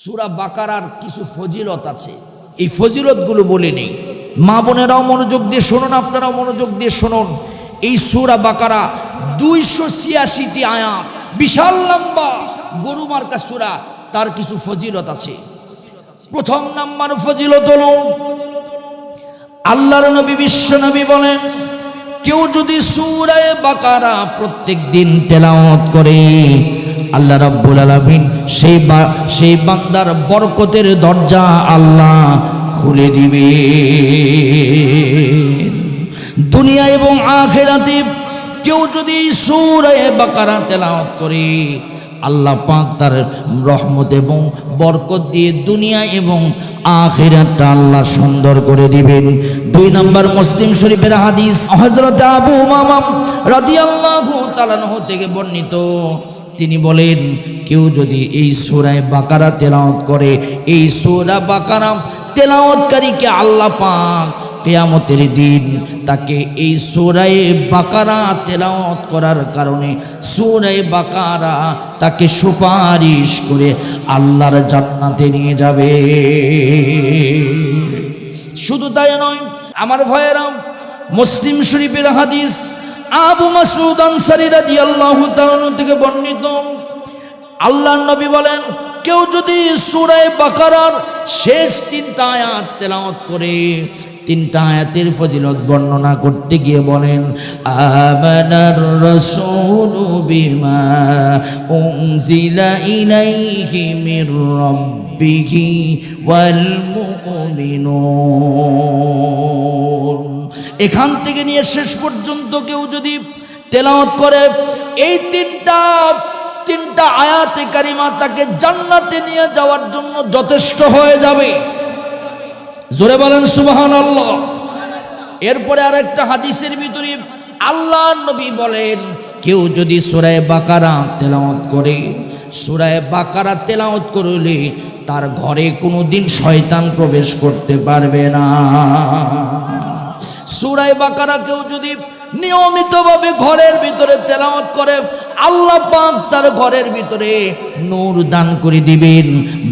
সূরা বাকারার কিছু ফজিলত আছে, এই ফজিলতগুলো বলে নেই। মা বোনেরাও মনোযোগ দিয়ে শুনুন, আপনারাও মনোযোগ দিয়ে শুনুন। এই সূরা বাকারা 286টি আয়াত, বিশাল লম্বা গরু মার্কা সূরা, তার কিছু ফজিলত আছে। প্রথম নাম্বার ফজিলত হলো, আল্লাহর নবী বিশ্ব নবী বলেন, কেউ যদি সূরা বাকারা প্রত্যেক দিন তেলাওয়াত করে, আল্লাহ রাব্বুল আলামিন সেই বান্দার বরকতের দরজা আল্লাহ খুলে দিবে। দুনিয়া এবং আখিরাতে কেউ যদি সূরা বাকারা তেলাওয়াত করে, আল্লাহ পাক তার রহমত এবং বরকত দিয়ে দুনিয়া এবং আখিরাতটা আল্লাহ সুন্দর করে দিবেন। 2 নম্বর মুসলিম শরীফের হাদিস, হযরত আবু উমামা রাদিয়াল্লাহু তাআলা আনহু থেকে বর্ণিত, তিনি বলেন, কেউ যদি এই সূরা বাকারা তেলাওয়াত করে, এই সূরা বাকারা তেলাওয়াতকারীকে আল্লাহ পাক কিয়ামতের দিন তাকে এই সূরা বাকারা তেলাওয়াত করার কারণে সূরা বাকারা তাকে সুপারিশ করে আল্লাহর জান্নাতে নিয়ে যাবে। শুধু তাই নয় আমার ভাইয়েরা, মুসলিম শরীফের হাদিস, আবু মাসউদ আনসারী রাদিয়াল্লাহু তাআলা থেকে বর্ণিত, আল্লাহর নবী বলেন, কেউ যদি সূরা বাকারার শেষ 3টা আয়াত তেলাওয়াত করে, 3টা আয়াতের ফজিলত বর্ণনা করতে গিয়ে বলেন, আমানার রাসূলু বিমা উনজিলা ইলাইহি মির রাব্বিহি ওয়াল মুমিনুন। এখান থেকে নিয়ে শেষ পর্যন্ত কেউ যদি তেলাওয়াত করে, এই তিনটা আয়াতে কারিমা তাকে জান্নাতে নিয়ে যাওয়ার জন্য যথেষ্ট হয়ে যাবে। জোরে বলেন সুবহানাল্লাহ। এরপরে আরেকটা হাদিসের ভিতরে আল্লাহর নবী বলেন, কেউ যদি সূরা বাকারা তেলাওয়াত করে, সূরা বাকারা তেলাওয়াত করলে তার ঘরে কোনোদিন শয়তান প্রবেশ করতে পারবে না। সূরা বাকারা কেউ যদি নিয়মিতভাবে ঘরের ভিতরে তেলাওয়াত করে, আল্লাহ পাক তার ঘরের ভিতরে নূর দান করে দিবেন,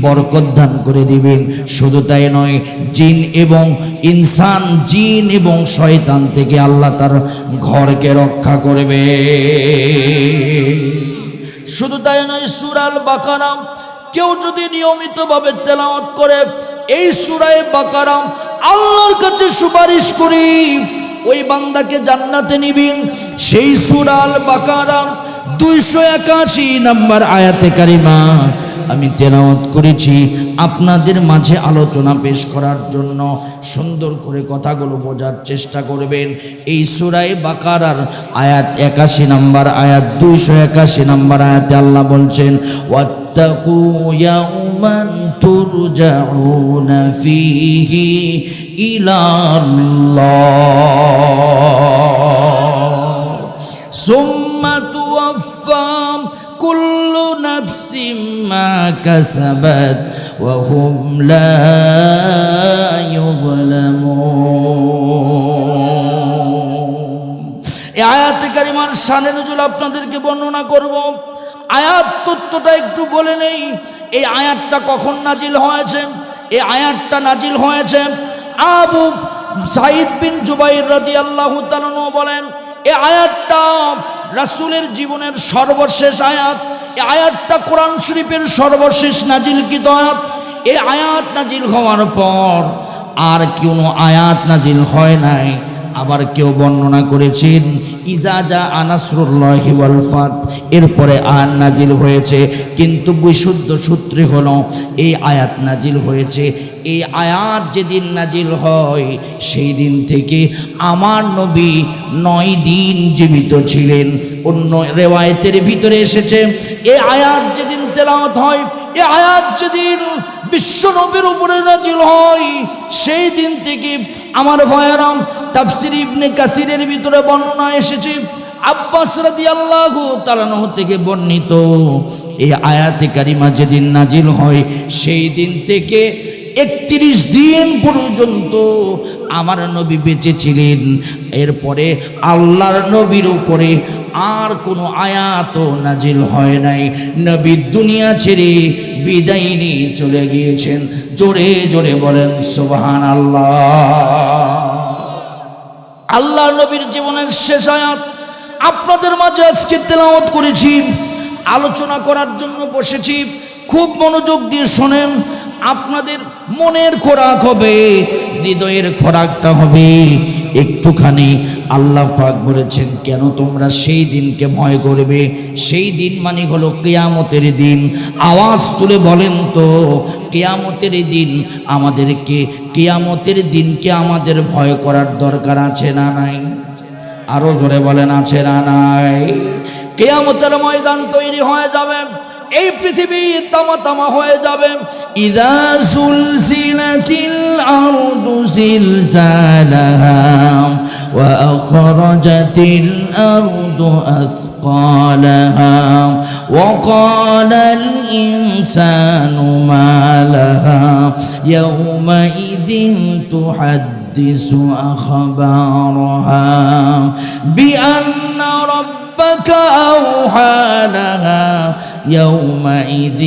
বরকত দান করে দিবেন। শুধু তাই নয়, জিন এবং ইনসান, জিন এবং শয়তান থেকে আল্লাহ তার ঘরকে রক্ষা করবে। শুধু তাই নয়, সূরা বাকারা কেউ যদি নিয়মিতভাবে তেলাওয়াত করে, এই সূরা বাকারা আল্লাহর কাছে সুপারিশ করি ওই বান্দাকে জান্নাতে নিবেন। সেই সূরা বাকারা 281 নম্বর আয়াতে কারিমা আমি তেলাওয়াত করেছি আপনাদের মাঝে আলোচনা পেশ করার জন্য। সুন্দর করে কথাগুলো বোঝার চেষ্টা করবেন। এই সূরা বাকারার আয়াত 81 নম্বর আয়াত, 281 নম্বর আয়াতে আল্লাহ বলছেন, ওয়াত্তাকু ইয়াওমান তুরজাউনা ফীহি ইলাল্লাহ সুম্মা তুওয়াফফা কুল্লু নাফসিম মা কাসাবাত ওয়া হুম লা ইউযলামুন। এই আয়াতে কারিমার শানে নুজুল আপনাদেরকে বর্ণনা করব। আয়াত তত্ত্বটা একটু বলে নেই। এই আয়াতটা কখন নাজিল হয়েছে? এই আয়াতটা নাজিল হয়েছে আবু সাঈদ বিন জুবাইর রাদিয়াল্লাহু তাআলা বলেন, এই আয়াতটা রাসূলের জীবনের সর্বশেষ আয়াত। এই আয়াতটা কোরআন শরীফের সর্বশেষ নাজিলকৃত আয়াত। এই আয়াত নাজিল হওয়ার পর আর কোনো আয়াত নাজিল হয় নাই। আবার কেউ বর্ণনা করেছেন ইজা জা আনাসরুল্লাহি ওয়াল ফাত, এরপরে আয়াত নাজিল হয়েছে। কিন্তু বিশুদ্ধ সূত্রে হলো এই আয়াত নাজিল হয়েছে। এই আয়াত যেদিন নাজিল হয় সেই দিন থেকে আমার নবী 9 দিন জীবিত ছিলেন। অন্য রিওয়ায়াতের ভিতরে এসেছে এই আয়াত যেদিন তেলাওয়াত হয়, এই আয়াত যেদিন বিশ্ব নবীর উপরে নাজিল হয়, সেই দিন থেকে আমার ভাইয়েরা তাফসীর ইবনে কাসিরের ভিতরে বর্ণনা এসেছে, আব্বাস রাদিয়াল্লাহু তাআলা থেকে বর্ণিত, এই আয়াতে কারিমা যেদিন নাজিল হয় সেই দিন থেকে 31 দিন পর্যন্ত আমার নবী বেঁচে ছিলেন। এরপরে আল্লাহর নবীর উপরে আর কোনো আয়াত নাজিল হয় নাই। নবী দুনিয়া ছেড়ে বিদায় নিয়ে চলে গিয়েছেন। জোরে জোরে বলেন সুবহানাল্লাহ। আল্লাহ নবীর জীবনের শেষ আয়াত আপনাদের মাঝে আজকে তেলাওয়াত করেছি, আলোচনা করার জন্য বসেছি। খুব মনোযোগ দিয়ে শোনেন, আপনাদের মনের খোরাক হবে, হৃদয়ের খোরাকটা হবে একটুখানি। আল্লাহ পাক বলেছেন, কেন তোমরা সেই দিনকে ভয় করবে? সেই দিন মানে হলো কিয়ামতের দিন। আওয়াজ তুলে বলেন তো, কিয়ামতের দিন আমাদেরকে, কিয়ামতের দিনকে আমাদের ভয় করার দরকার আছে না নাই? আরো জোরে বলেন, আছে না নাই? কিয়ামতের ময়দান তৈরি হয়ে যাবে, এই পৃথিবী তামা তামা হয়ে যাবে। ইযা সুলসিলাতিল আরদু জিলজালাহা ওয়া আখরাজাতিল আরদু আথকালাহা ওয়া ক্বালাল ইনসানু মা লাহা ইয়াওমা ইযিন তুহাদ্দিসু আখবারাহা বিআন্না ربك أوحى لها يومئذ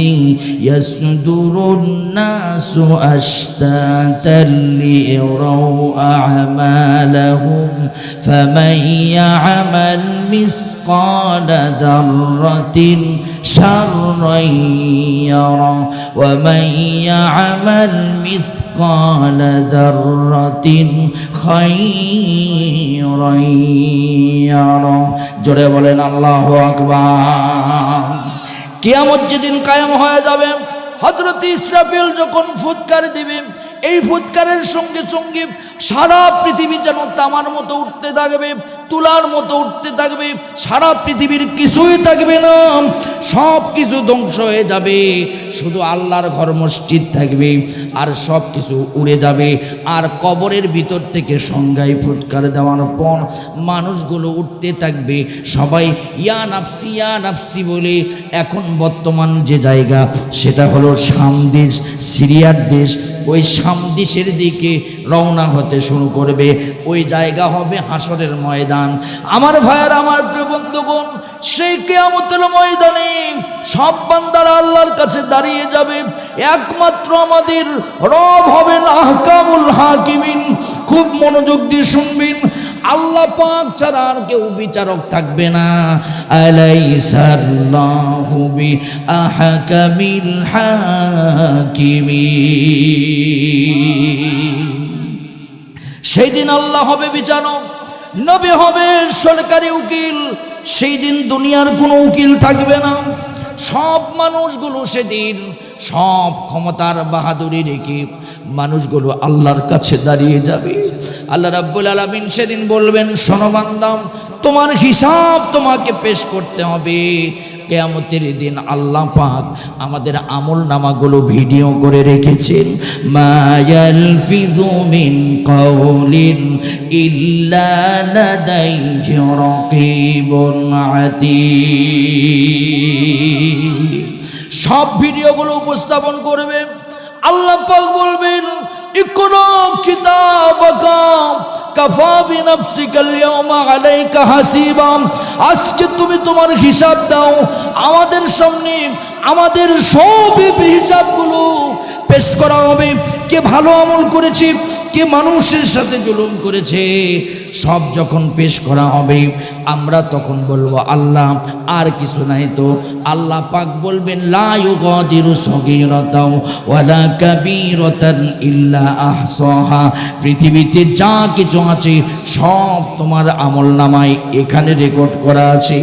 يصدر الناس أشتاتا ليروا أعمالهم فمن يعمل مثقال ذرة شرا يره ومن يعمل مثقال ذرة خيرا يره। জোরে বলেন আল্লাহু আকবার। কিয়ামত যেদিন কায়েম হয়ে যাবে, হযরত ইসরাফিল যখন ফুৎকার দিবে, এই ফুৎকারের সঙ্গে সঙ্গে সারা পৃথিবী যেন তামার মতো উঠতে থাকবে, তুলার মতো উঠতে থাকবে। সারা পৃথিবীর কিছুই থাকবে না, সব কিছু ধ্বংস হয়ে যাবে, শুধু আল্লাহর ঘর মসজিদ থাকবে, আর সব কিছু উড়ে যাবে। আর কবরের ভিতর থেকে সংজ্ঞায় ফুৎকার দেওয়ার পর মানুষগুলো উঠতে থাকবে, সবাই ইয়া নাফসি ইয়া নাফসি বলে। এখন বর্তমান যে জায়গা সেটা হলো শাম দেশ, সিরিয়ার দেশ। ওই শাম দেশের দিকে রওনা হতে শুরু করবে, ওই জায়গা হবে হাসরের ময়দান। আমার ভাইয়ের, আমার প্রিয় বন্ধুগণ, সেই কিয়ামতের ময়দানে সব বান্দারা আল্লাহর কাছে দাঁড়িয়ে যাবে। একমাত্র আমাদের রব হবেন আহকামুল হাকিমিন। খুব মনোযোগ দিয়ে শুনবেন, আল্লাহ পাক ছাড়া আর কেউ বিচারক থাকবে না। আলাইসাল্লাহু বিআহকামিল হাকিমিন। সেই দিন আল্লাহ হবে বিচারক, নবী হবে সরকারি উকিল। সেই দিন দুনিয়ার কোনো উকিল থাকবে না। সব মানুষগুলো সেদিন সব ক্ষমতার বাহাদুরি রেখে মানুষগুলো আল্লাহর কাছে দাঁড়িয়ে যাবে। আল্লাহ রাব্বুল আলামিন সেদিন বলবেন, শোনো বান্দা, তোমার হিসাব তোমাকে পেশ করতে হবে। কিয়ামতের দিন আল্লাহ পাক আমাদের আমল নামাগুলো ভিডিও করে রেখেছেন। মা ইয়ালফিযু মিন কাওলিন ইল্লা লাদাইহি রাকীবুন আতীদ। সব ভিডিওগুলো উপস্থাপন করবে। আল্লাহ পাক বলবেন, ইকরা কিতাবাকা কাফা বিনাফসিকাল ইয়াওমা আলাইকা হাসিবা। আজকে তুমি তোমার হিসাব দাও। আমাদের সামনে আমাদের সব হিসাবগুলো পেশ করা হবে। কে ভালো আমল করেছে, কে মানুষের সাথে জুলুম করেছে, সব যখন পেশ করা হবে, আমরা তখন বলবো, আল্লাহ আর কিছু নাই তো। আল্লাহ পাক বলবেন, লা ইউগাদিরু সগীরাতাও ওয়ালা কাবীরাতান ইল্লা আহসাহা। পৃথিবীতে যা কিছু আছে সব তোমার আমলনামায় এখানে রেকর্ড করা আছে,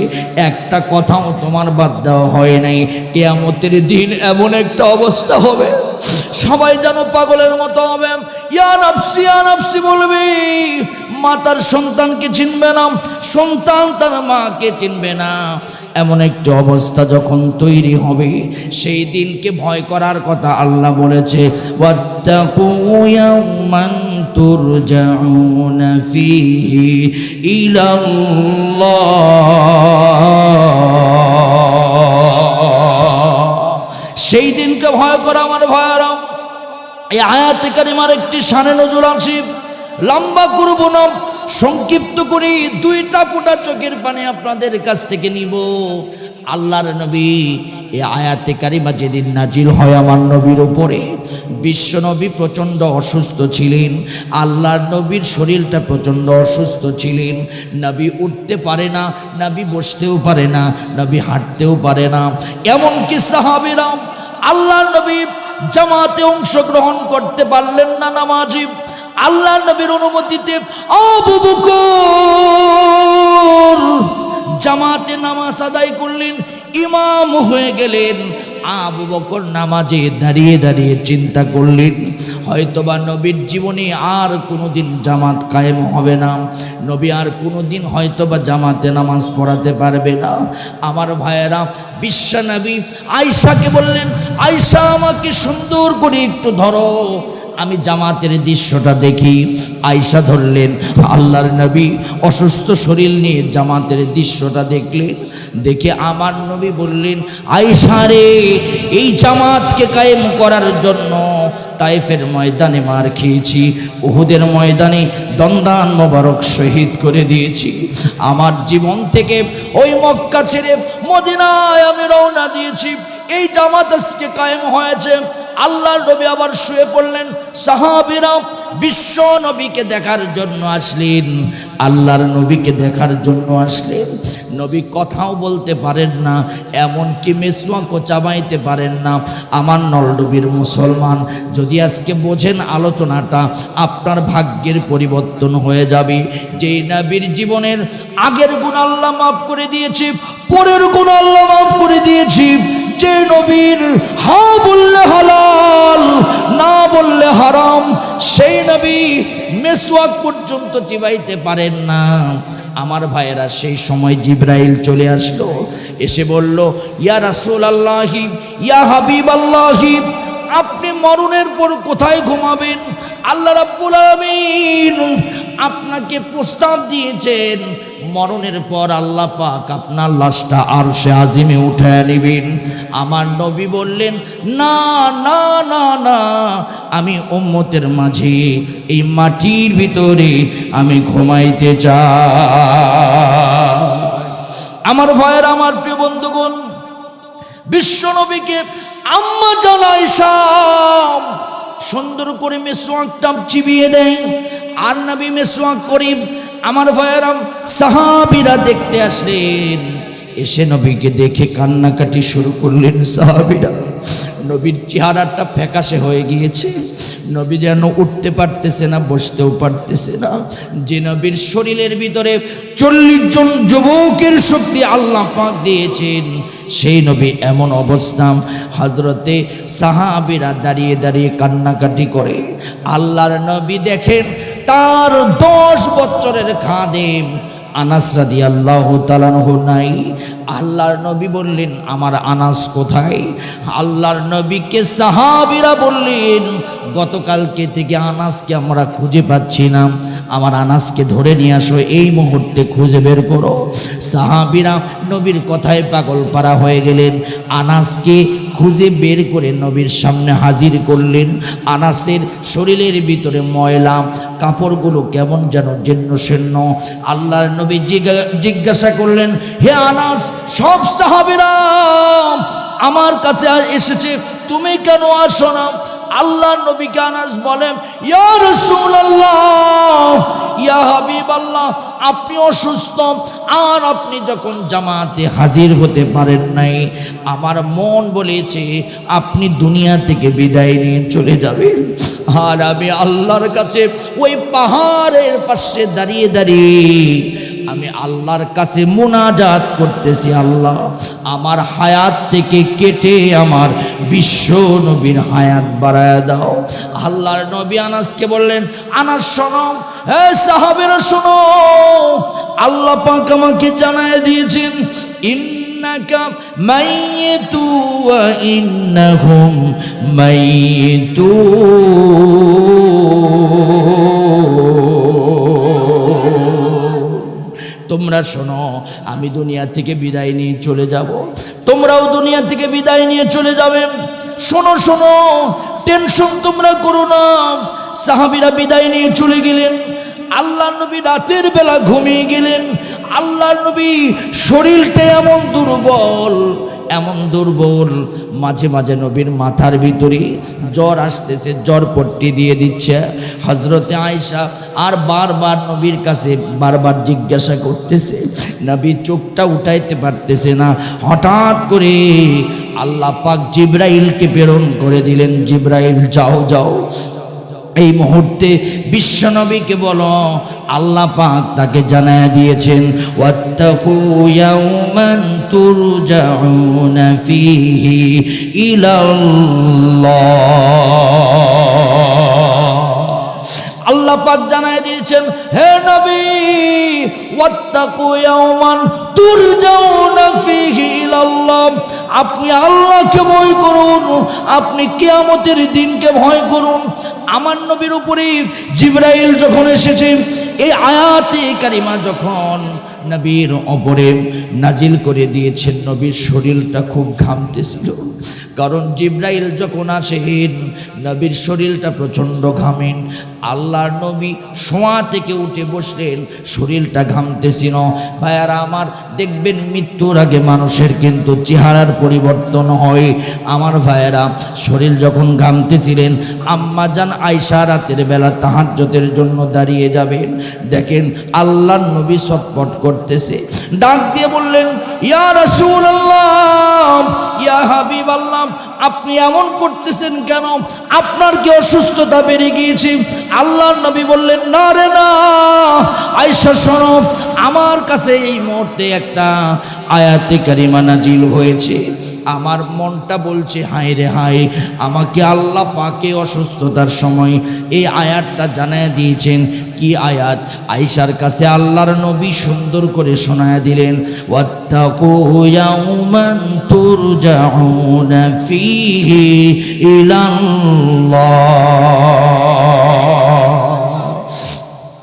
একটা কথাও তোমার বাদ দেওয়া হয় নাই। কিয়ামতের দিন এমন একটা অবস্থা হবে, সবাই যেন পাগলের মতো হবে। ইয়া নাফসি ইয়া নাফসি বলবে, মা তার সন্তানকে চিনবে না, সন্তান তার মাকে চিনবে না। এমন একটা অবস্থা যখন তৈরি হবে, সেই দিনকে ভয় করার কথা আল্লাহ বলেছে। ওয়াত্তাকু ইয়াওমান তুরজাউনা ফীহি ইলাল্লাহ। সেই দিনকে ভয় করা আমার ভাইয়েরা। এই আয়াতে কারিমার একটি শানে নজর আছে, লম্বা করব না, সংক্ষিপ্ত করে দুইটা ফোঁটা চোখের পানি আপনাদের কাছ থেকে নিব। আল্লাহর নবী এই আয়াতে কারিমা যেদিন নাজিল হয় আমার নবীর উপরে, বিশ্ব নবী প্রচণ্ড অসুস্থ ছিলেন। আল্লাহর নবীর শরীরটা প্রচণ্ড অসুস্থ ছিলেন। নবী উঠতে পারে না, নবী বসতেও পারে না, নবী হাঁটতেও পারে না। এমনকি সাহাবীরা আল্লাহর নবী জামাতে অংশগ্রহণ করতে পারলেন না, নামাজি আল্লাহর নবীর অনুমতিতে আবু বকর জামাতে নামাজ আদায় করলেন, ইমাম হয়ে গেলেন। আবু বকর নামাজে দাঁড়িয়ে দাঁড়িয়ে চিন্তা করলেন, হয়তোবা নবীর জীবনে আর কোনোদিন জামাত কায়েম হবে না, নবী আর কোনোদিন হয়তোবা জামাতে নামাজ পড়াতে পারবে না। আমার ভাইয়েরা, বিশ্ব নবী আয়েশাকে বললেন, আয়েশা আমাকে সুন্দর করে একটু ধরো, আমি জামাতের দৃশ্যটা দেখি। আয়েশা ধরলেন, আল্লাহর নবী অসুস্থ শরীর নিয়ে জামাতের দৃশ্যটা দেখলেন। দেখে আমার নবী বললেন, আয়েশা রে, এই জামাতকে কায়েম করার জন্য তায়েফের ময়দানে মার খেয়েছি, উহুদের ময়দানে দন্দান মোবারক শহীদ করে দিয়েছি। আমার জীবন থেকে ওই মক্কা ছেড়ে মদিনায় আমি রওনা দিয়েছি, এই জামাত আজকে কায়েম হয়েছে। আল্লাহর নবী আবার শুয়ে পড়লেন। সাহাবীরা বিশ্ব নবীকে দেখার জন্য আসলেন, আল্লাহর নবীকে দেখার জন্য আসলেন। নবী কথাও বলতে পারেন না, এমনকি মেসওয়াকও চাবাইতে পারেন না। আমার নলডুবির মুসলমান, যদি আজকে বোঝেন আলোচনাটা, আপনার ভাগ্যের পরিবর্তন হয়ে যাবে। যেই নবীর জীবনের আগের গুণ আল্লাহ মাফ করে দিয়েছি, পরের গুণ আল্লাহ মাফ করে দিয়েছি। যে নবীর হা বললে হালাল, না বললে হারাম, সেই নবী মেসওয়াক পর্যন্ত চিবাইতে পারেন না। আমার ভাইয়েরা, সেই সময় জিবরাইল চলে আসলো, এসে বলল, ইয়া রাসূলুল্লাহি, ইয়া হাবিবাল্লাহি, আপনি মরণের পর কোথায় ঘুমাবেন? আল্লাহ রাব্বুল আলামিন আপনাকে প্রস্তাব দিয়েছেন, মরণের পর আল্লাহ পাক আপনার লাশটা আরশে আজিমে উঠায় নেবেন। আমার নবী বললেন, না না না না, আমি উম্মতের মাঝে এই মাটির ভিতরে আমি ঘুমাইতে চাই। আমার ভাইয়ের, আমার প্রিয় বন্ধুগণ, বিশ্ব নবীকে আম্মা জান আয়েশা সুন্দর করে মেসওয়াকটা চিবিয়ে দেয়, আর নবী মেসওয়াক করে। আমার ভাইয়েরা, সাহাবীরা দেখতে আসলেন, এসে নবীকে দেখে কান্নাকাটি শুরু করলেন। সাহাবীরা, নবীর চেহারাটা ফ্যাকাশে হয়ে গিয়েছে, নবী যেন উঠতে পারতেছে না, বসতেও পারতেছে না। যে নবীর শরীরের ভিতরে 40 জন যুবকের শক্তি আল্লাহ পাক দিয়েছেন, সেই নবী এমন অবস্থা। হযরতে সাহাবীরা দাঁড়িয়ে দাঁড়িয়ে কান্নাকাটি করে। আল্লাহর নবী দেখেন তার 10 বছরের খাদেম আনাস রাদিয়াল্লাহু তাআলা আনহু নাই। আল্লাহর নবী বললেন, আমার আনাস কোথায়? আল্লাহর নবীকে সাহাবীরা বললেন, গতকালকে থেকে আনাসকে আমরা খুঁজে পাচ্ছি না, আমার আনাসকে ধরে নিয়ে আসো, এই মুহূর্তে খুঁজে বের করো। সাহাবীরা নবীর কথায় পাগল পারা হয়ে গেলেন, আনাসকে খুঁজে বের করে নবীর সামনে হাজির করলেন। আনাসের শরীরের ভিতরে ময়লা, কাপড়গুলো কেমন যেন জীর্ণ শীর্ণ। আল্লাহর নবী জিজ্ঞাসা করলেন, হে আনাস, সব সাহাবীরা আমার কাছে এসেছে, তুমি কেন আসো না? আল্লাহর নবীকে আনাস বলেন, ইয়া রাসূলুল্লাহ, ইয়া হাবিবাল্লাহ, আপনি অসুস্থ, আর আপনি যখন জামাতে হাজির হতে পারেন নাই, আমার মন বলেছে আপনি দুনিয়া থেকে বিদায় নিয়ে চলে যাবেন। আর আমি আল্লাহর কাছে ওই পাহাড়ের পাশে দাঁড়িয়ে দাঁড়িয়ে আমি আল্লাহর কাছে মুনাজাত করতেছি, আল্লাহ আমার হায়াত থেকে কেটে আমার বিশ্ব নবীর হায়াত বাড়ায় দাও। আল্লাহর নবী আনাসকে বললেন, আনাস শোনো, হে সাহাবীরা শোনো, আল্লাহ পাক আমাকে জানায় দিয়েছেন, ইন্নাকা মাইয়িতু ওয়া ইন্নাহুম মাইয়িতুন। তোমরা শোনো, আমি দুনিয়া থেকে বিদায় নিয়ে চলে যাব, তোমরাও দুনিয়া থেকে বিদায় নিয়ে চলে যাবে। শোনো শোনো, টেনশন তোমরা করো না। সাহাবীরা বিদায় নিয়ে চলে গেলেন। আল্লাহর নবী রাতের বেলা ঘুমিয়ে গেলেন। আল্লাহর নবী শরীরটা এমন দুর্বল, মাঝে মাঝে নবীর মাথার ভিতরে জ্বর আসতেছে, জ্বর পট্টি দিয়ে দিচ্ছে। হযরতে আয়েশা আর বারবার নবীর কাছে বারবার জিজ্ঞাসা করতেছে, নবী চোখটা উঠাইতে পারতেছে না। হঠাৎ করে আল্লাহ পাক জিবরাইলকে প্রেরণ করে দিলেন, জিবরাইল যাও এই মুহূর্তে বিশ্বনবীকে বলো আল্লাহ পাক তাকে জানায়া দিয়েছেন, ওয়াত্তাকু ইয়াওমান তুরজাউনা ফীহি ইলাল্লাহ। আল্লাহ পাক জানায়া দিয়েছেন, হে নবী, ওয়াত্তাকু ইয়াওমান তুরজাউনা ফীহি ইলাল্লাহ, আপনি আল্লাহকে ভয় করুন, আপনি কিয়ামতের দিনকে ভয় করুন। আমার নবীর উপরে জিবরাইল যখন এসেছে, এই আয়াতে কারিমা যখন নবীর উপরে নাজিল করে দিয়েছেন, নবীর শরীরটা খুব ঘামতেছিল। কারণ জিবরাইল যখন আসেন নবীর শরীরটা প্রচণ্ড ঘামেন। আল্লাহর নবী শোয়া থেকে উঠে বসলেন, শরীরটা ঘামতেছিল। ভাইয়ারা আমার, দেখবেন মৃত্যুর আগে মানুষের কিন্তু চেহারার পরিবর্তন হয়। আমার ভাইয়ারা, শরীর যখন ঘামতেছিলেন, আম্মা জান আয়েশা রাতের বেলা তাহাজ্জুদের জন্য দাঁড়িয়ে যাবেন, দেখেন আল্লাহর নবী ছটফট করতেছে। ডাক দিয়ে বললেন, ইয়া রাসূলুল্লাহ, ইয়া হাবিবাল্লাহ, আপনি এমন করতেছেন কেন? আপনার কি অসুস্থতা বেড়ে গিয়েছে? আল্লাহর নবী বললেন, না রে না আয়েশা, শোনো, আমার কাছে এই মুহূর্তে একটা আয়াতে কারিমা নাজিল হয়েছে। আমার মনটা বলছে, হায় রে হায়, আমাকে আল্লাহ পাকে অসুস্থতার সময় এই আয়াতটা জানায় দিয়েছেন। কি আয়াত? আয়েশার কাছে আল্লাহর নবী সুন্দর করে শোনায়া দিলেন, ওয়াত্তাকু ইয়াওমান তুরজাউনা ফীহি ইলাল্লাহ।